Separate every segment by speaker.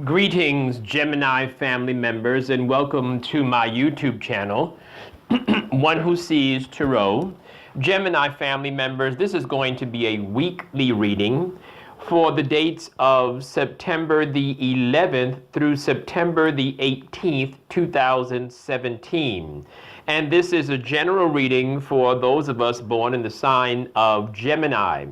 Speaker 1: Greetings, Gemini family members, and welcome to my YouTube channel, One Who Sees Tarot. Gemini family members, this is going to be a weekly reading for the dates of September the 11th through September the 18th, 2017. And this is a general reading for those of us born in the sign of Gemini.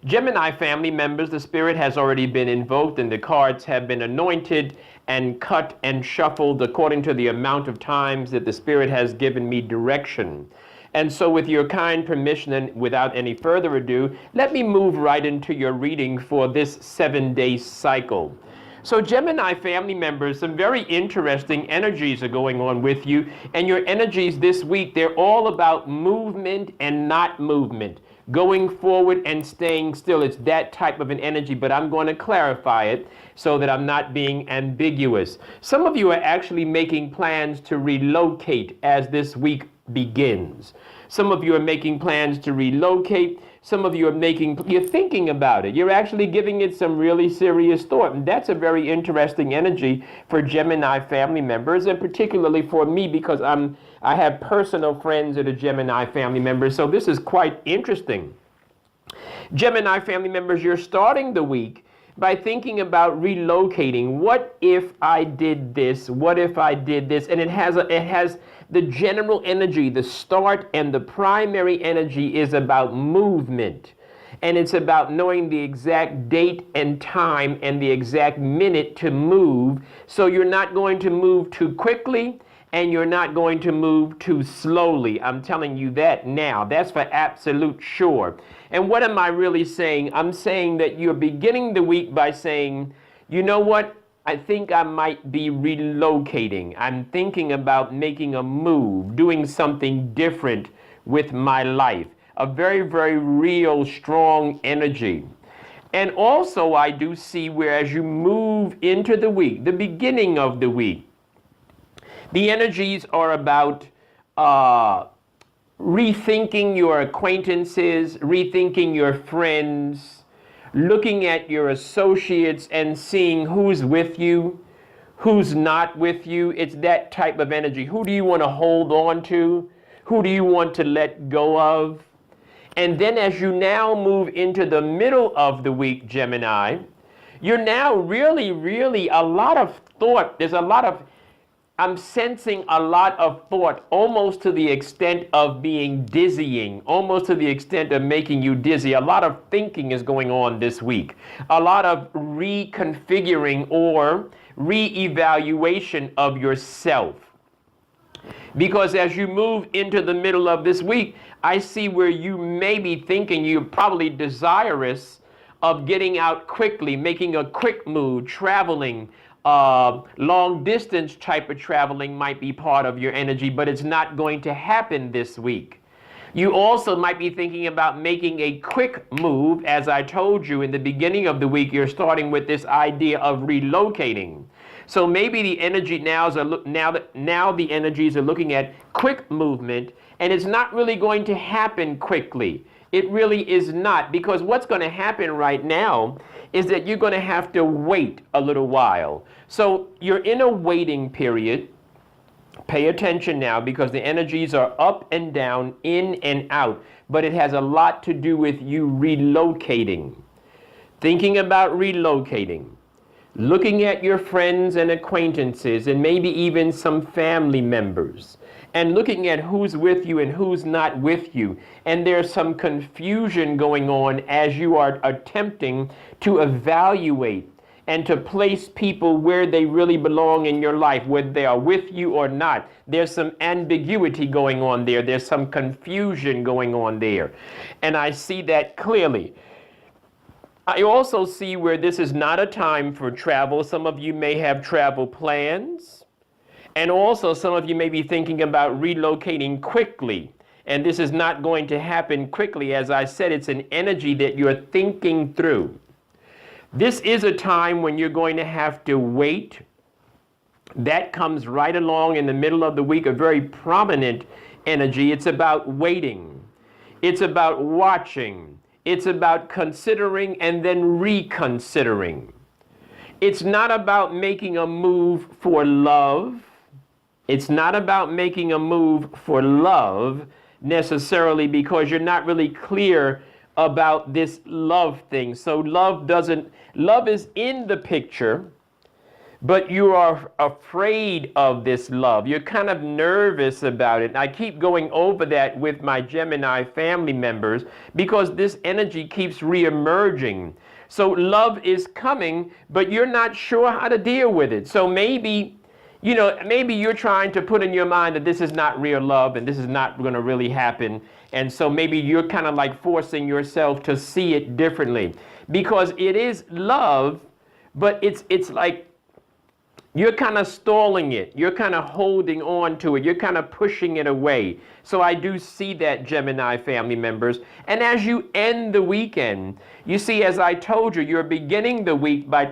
Speaker 1: Gemini family members, the spirit has already been invoked and the cards have been anointed and cut and shuffled according to the amount of times that the spirit has given me direction. And so with your kind permission and without any further ado, let me move right into your reading for this 7-day cycle. So Gemini family members, some very interesting energies are going on with you, and your energies this week, they're all about movement and not movement. Going forward and staying still. It's that type of an energy, but I'm going to clarify it so that I'm not being ambiguous. Some of you are actually making plans to relocate as this week begins. Some of you are making plans to relocate. Some of you are you're thinking about it. You're actually giving it some really serious thought. And that's a very interesting energy for Gemini family members, and particularly for me because I have personal friends that are Gemini family members. So this is quite interesting. Gemini family members, you're starting the week by thinking about relocating. What if I did this? What if I did this? And it has the general energy, the start and the primary energy is about movement. And it's about knowing the exact date and time and the exact minute to move. So you're not going to move too quickly and you're not going to move too slowly. I'm telling you that now. That's for absolute sure. And what am I really saying? I'm saying that you're beginning the week by saying, you know what? I think I might be relocating. I'm thinking about making a move, doing something different with my life. A very, very real, strong energy. And also I do see where as you move into the week, the beginning of the week, the energies are about rethinking your acquaintances, rethinking your friends, looking at your associates and seeing who's with you, who's not with you. It's that type of energy. Who do you want to hold on to? Who do you want to let go of? And then as you now move into the middle of the week, Gemini, you're now really a lot of thought. I'm sensing a lot of thought, almost to the extent of being dizzying, almost to the extent of making you dizzy. A lot of thinking is going on this week. A lot of reconfiguring or reevaluation of yourself. Because as you move into the middle of this week, I see where you may be thinking you're probably desirous of getting out quickly, making a quick move, traveling. Long distance type of traveling might be part of your energy, but it's not going to happen this week. You also might be thinking about making a quick move. As I told you in the beginning of the week, you're starting with this idea of relocating. So maybe the energy now the energies are looking at quick movement, and it's not really going to happen quickly. It really is not, because what's going to happen right now is that you're going to have to wait a little while. So you're in a waiting period. Pay attention now, because the energies are up and down, in and out, but it has a lot to do with you relocating. Thinking about relocating. Looking at your friends and acquaintances and maybe even some family members, and looking at who's with you and who's not with you. And there's some confusion going on as you are attempting to evaluate and to place people where they really belong in your life, whether they are with you or not. There's some ambiguity going on there. There's some confusion going on there. And I see that clearly. I also see where this is not a time for travel. Some of you may have travel plans. And also some of you may be thinking about relocating quickly. And this is not going to happen quickly. As I said, it's an energy that you're thinking through. This is a time when you're going to have to wait. That comes right along in the middle of the week, a very prominent energy. It's about waiting. It's about watching. It's about considering and then reconsidering. It's not about making a move for love. It's not about making a move for love necessarily, because you're not really clear about this love thing. So love is in the picture, but you are afraid of this love. You're kind of nervous about it. And I keep going over that with my Gemini family members because this energy keeps reemerging. So love is coming, but you're not sure how to deal with it. So maybe you're trying to put in your mind that this is not real love and this is not going to really happen. And so maybe you're kind of like forcing yourself to see it differently, because it is love, but it's like you're kind of stalling it. You're kind of holding on to it. You're kind of pushing it away. So I do see that, Gemini family members. And as you end the weekend, you see, as I told you, you're beginning the week by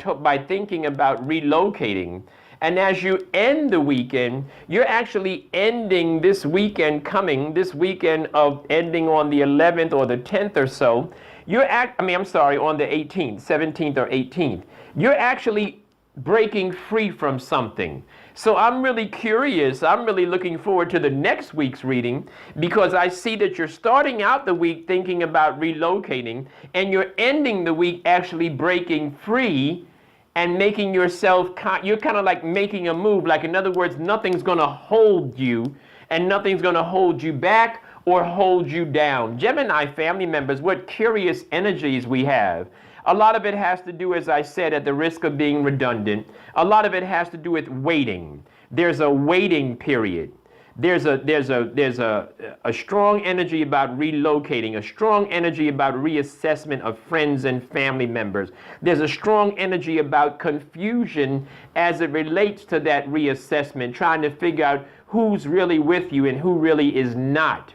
Speaker 1: thinking about relocating. And as you end the weekend, you're actually ending this weekend this weekend of ending on the 11th or the 10th or so. On the 18th, 17th or 18th. You're actually breaking free from something. So I'm really curious. I'm really looking forward to the next week's reading, because I see that you're starting out the week thinking about relocating, and you're ending the week actually breaking free and making yourself, you're kind of like making a move. Like, in other words, nothing's going to hold you, and nothing's going to hold you back or hold you down. Gemini family members, what curious energies we have. A lot of it has to do, as I said, at the risk of being redundant, a lot of it has to do with waiting. There's a waiting period. There's a strong energy about relocating, a strong energy about reassessment of friends and family members. There's a strong energy about confusion as it relates to that reassessment, trying to figure out who's really with you and who really is not.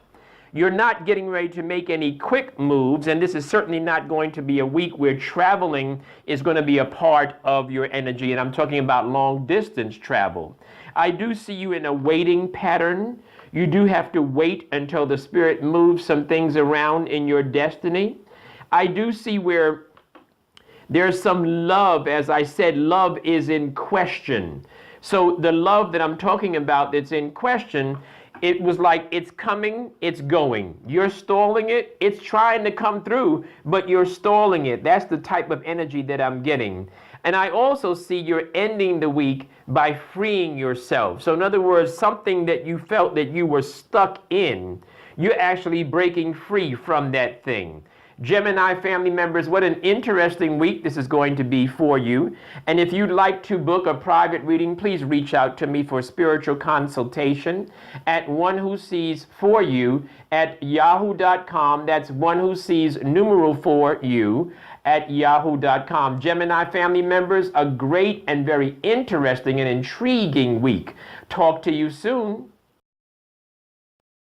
Speaker 1: You're not getting ready to make any quick moves, and this is certainly not going to be a week where traveling is going to be a part of your energy, and I'm talking about long distance travel. I do see you in a waiting pattern. You do have to wait until the Spirit moves some things around in your destiny. I do see where there's some love. As I said, love is in question. So the love that I'm talking about that's in question, it was like it's coming, it's going. You're stalling it, it's trying to come through, but you're stalling it. That's the type of energy that I'm getting. And I also see you're ending the week by freeing yourself. So in other words, something that you felt that you were stuck in, you're actually breaking free from that thing. Gemini family members, what an interesting week this is going to be for you. And if you'd like to book a private reading, please reach out to me for spiritual consultation at onewhosees4you@yahoo.com. That's onewhosees4you at yahoo.com. Gemini family members, a great and very interesting and intriguing week. Talk to you soon.